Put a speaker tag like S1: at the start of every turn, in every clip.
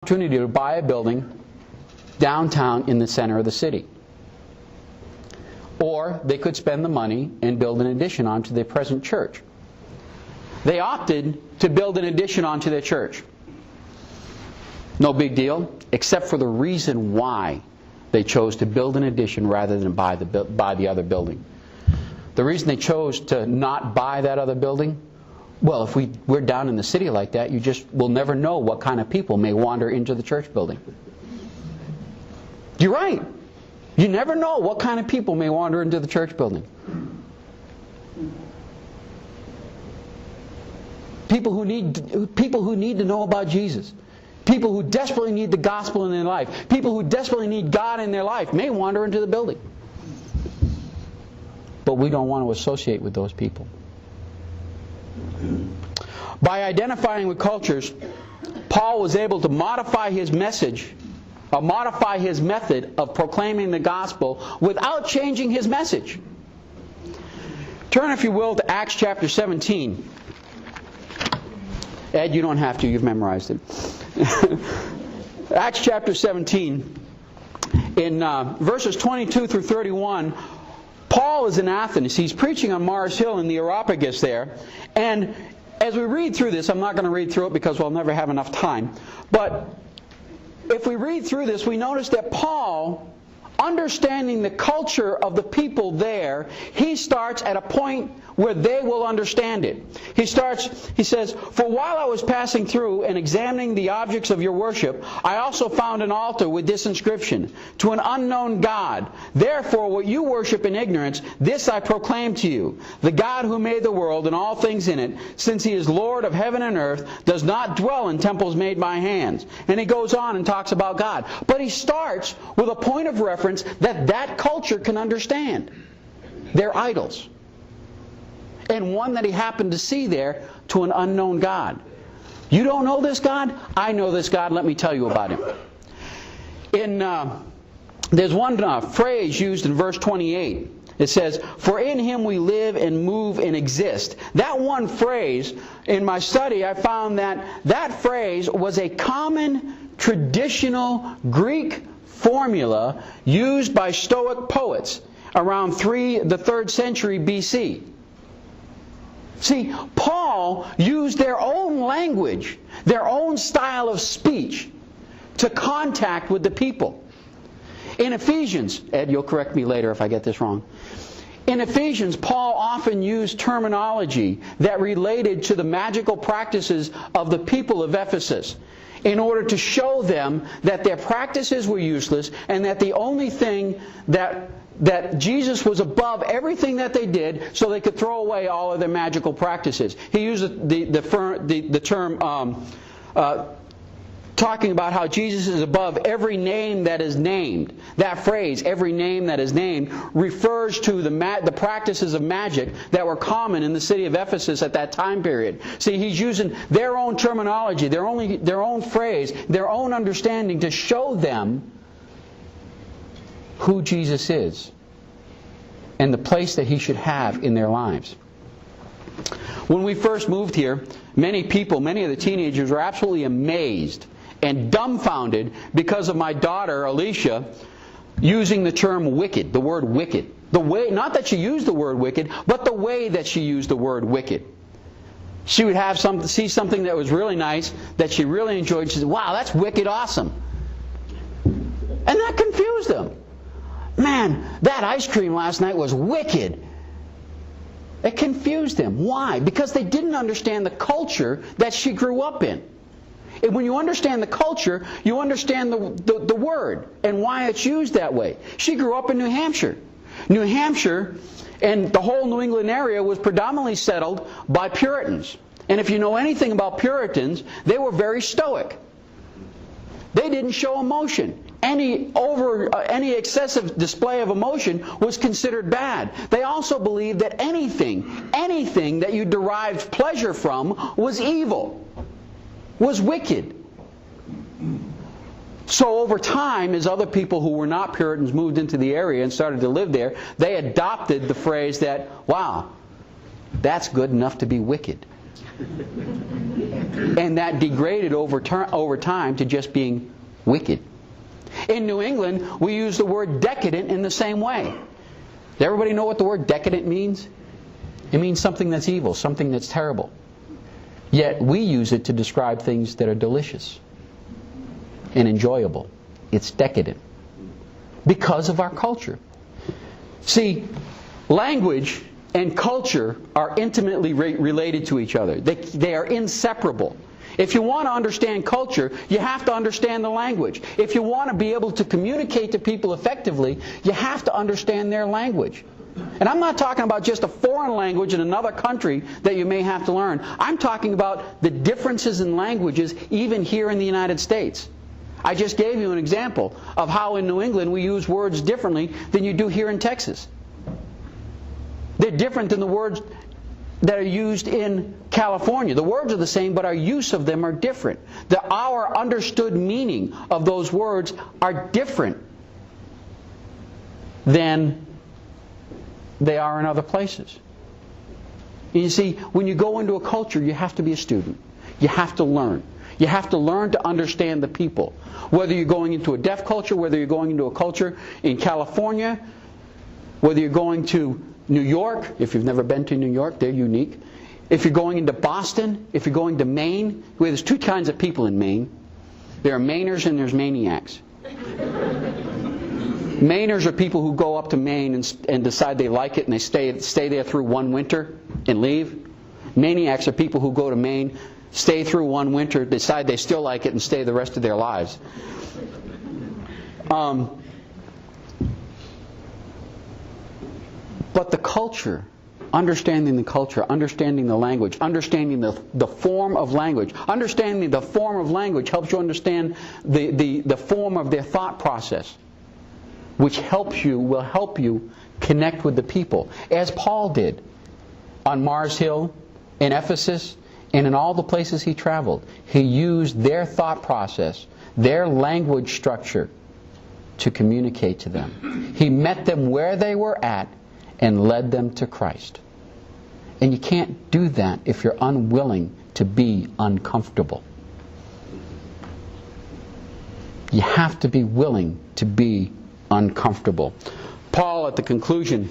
S1: opportunity to buy a building downtown in the center of the city. Or they could spend the money and build an addition onto their present church. They opted to build an addition onto their church. No big deal, except for the reason why they chose to build an addition rather than buy the other building. The reason they chose to not buy that other building, well, if we're down in the city like that, you just will never know what kind of people may wander into the church building. You're right. You never know what kind of people may wander into the church building. People who need to know about Jesus. People who desperately need the gospel in their life. People who desperately need God in their life may wander into the building. But we don't want to associate with those people. By identifying with cultures, Paul was able to modify his message, or modify his method of proclaiming the gospel without changing his message. Turn, if you will, to Acts chapter 17. Ed, you don't have to, you've memorized it. Acts chapter 17, in verses 22 through 31, Paul is in Athens. He's preaching on Mars Hill in the Areopagus there. And as we read through this, I'm not going to read through it because we'll never have enough time. But if we read through this, we notice that Paul, understanding the culture of the people there, he starts at a point where they will understand it. He says, "For while I was passing through and examining the objects of your worship, I also found an altar with this inscription, 'To an unknown God. Therefore what you worship in ignorance, this I proclaim to you. The God who made the world and all things in it, since He is Lord of heaven and earth, does not dwell in temples made by hands.'" And he goes on and talks about God. But he starts with a point of reference that culture can understand. They're idols. And one that he happened to see there, to an unknown God. You don't know this God? I know this God. Let me tell you about Him. There's one phrase used in verse 28. It says, "For in Him we live and move and exist." That one phrase, in my study, I found that phrase was a common, traditional Greek formula used by Stoic poets around the 3rd century BC. See, Paul used their own language, their own style of speech to contact with the people. In Ephesians, Ed, you'll correct me later if I get this wrong. In Ephesians, Paul often used terminology that related to the magical practices of the people of Ephesus in order to show them that their practices were useless and that the only thing that Jesus was above everything that they did, so they could throw away all of their magical practices. He used the term talking about how Jesus is above every name that is named. That phrase, "every name that is named," refers to the practices of magic that were common in the city of Ephesus at that time period. See, he's using their own terminology, their own phrase, their own understanding to show them who Jesus is and the place that He should have in their lives. When we first moved here, many of the teenagers were absolutely amazed and dumbfounded because of my daughter, Alicia, using the term wicked, the word wicked. Not that she used the word wicked, but the way that she used the word wicked. She would see something that was really nice, that she really enjoyed. She said, "Wow, that's wicked awesome." And that confused them. "Man, that ice cream last night was wicked." It confused them. Why? Because they didn't understand the culture that she grew up in. And when you understand the culture, you understand the word and why it's used that way. She grew up in New Hampshire. New Hampshire and the whole New England area was predominantly settled by Puritans. And if you know anything about Puritans, they were very stoic. They didn't show emotion. Any excessive display of emotion was considered bad. They also believed that anything that you derived pleasure from was evil, was wicked. So over time, as other people who were not Puritans moved into the area and started to live there, they adopted the phrase that, "Wow, that's good enough to be wicked." And that degraded over time to just being wicked. In New England, we use the word decadent in the same way. Does everybody know what the word decadent means? It means something that's evil, something that's terrible. Yet we use it to describe things that are delicious and enjoyable. It's decadent. Because of our culture. See, language and culture are intimately related to each other. They are inseparable. If you want to understand culture, you have to understand the language. If you want to be able to communicate to people effectively, you have to understand their language. And I'm not talking about just a foreign language in another country that you may have to learn. I'm talking about the differences in languages even here in the United States. I just gave you an example of how in New England we use words differently than you do here in Texas. They're different than the words that are used in California. The words are the same, but our use of them are different. Our understood meaning of those words are different than they are in other places. And you see, when you go into a culture, you have to be a student. You have to learn. You have to learn to understand the people. Whether you're going into a deaf culture, whether you're going into a culture in California, whether you're going to New York, if you've never been to New York, they're unique. If you're going into Boston, if you're going to Maine, there's two kinds of people in Maine. There are Mainers and there's maniacs. Mainers are people who go up to Maine and decide they like it and they stay there through one winter and leave. Maniacs are people who go to Maine, stay through one winter, decide they still like it and stay the rest of their lives. But the culture, understanding the culture, understanding the language, understanding the form of language. Understanding the form of language helps you understand the form of their thought process, which will help you connect with the people. As Paul did on Mars Hill, in Ephesus, and in all the places he traveled. He used their thought process, their language structure to communicate to them. He met them where they were at and led them to Christ. And you can't do that if you're unwilling to be uncomfortable. You have to be willing to be uncomfortable. Paul, at the conclusion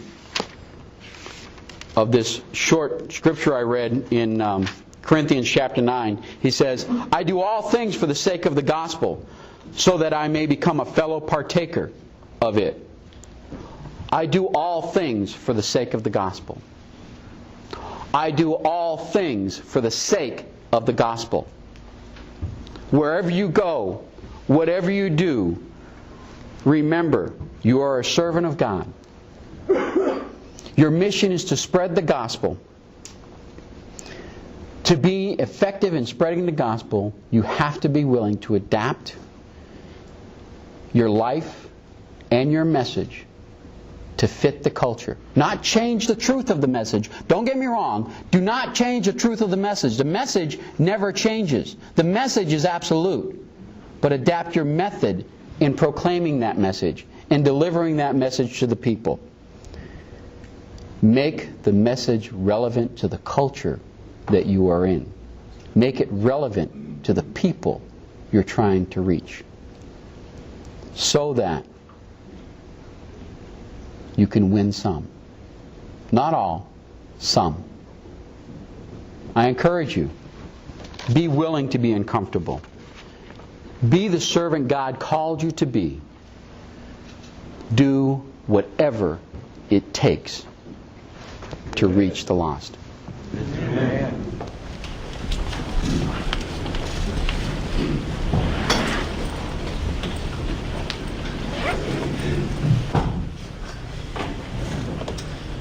S1: of this short scripture I read in Corinthians chapter 9, he says, I do all things for the sake of the gospel, so that I may become a fellow partaker of it. I do all things for the sake of the gospel. I do all things for the sake of the gospel. Wherever you go, whatever you do, remember, you are a servant of God. Your mission is to spread the gospel. To be effective in spreading the gospel, you have to be willing to adapt your life and your message to fit the culture. Not change the truth of the message. Don't get me wrong. Do not change the truth of the message. The message never changes. The message is absolute. But adapt your method in proclaiming that message and delivering that message to the people. Make the message relevant to the culture that you are in. Make it relevant to the people you're trying to reach. So that you can win some. Not all, some. I encourage you, be willing to be uncomfortable. Be the servant God called you to be. Do whatever it takes to reach the lost. Amen.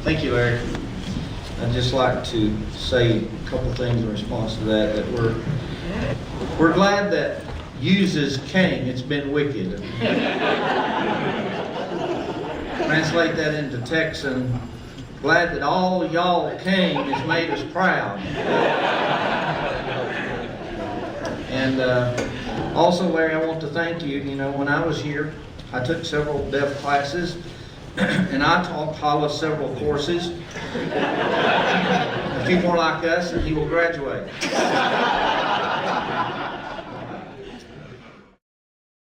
S2: Thank you, Larry. I'd just like to say a couple things in response to that we're glad that uses came, it's been wicked. Translate that into Texan, glad that all y'all came has made us proud. And also, Larry, I want to thank you. You know, when I was here, I took several deaf classes, and I taught Paula several courses. few more like us, and he will graduate.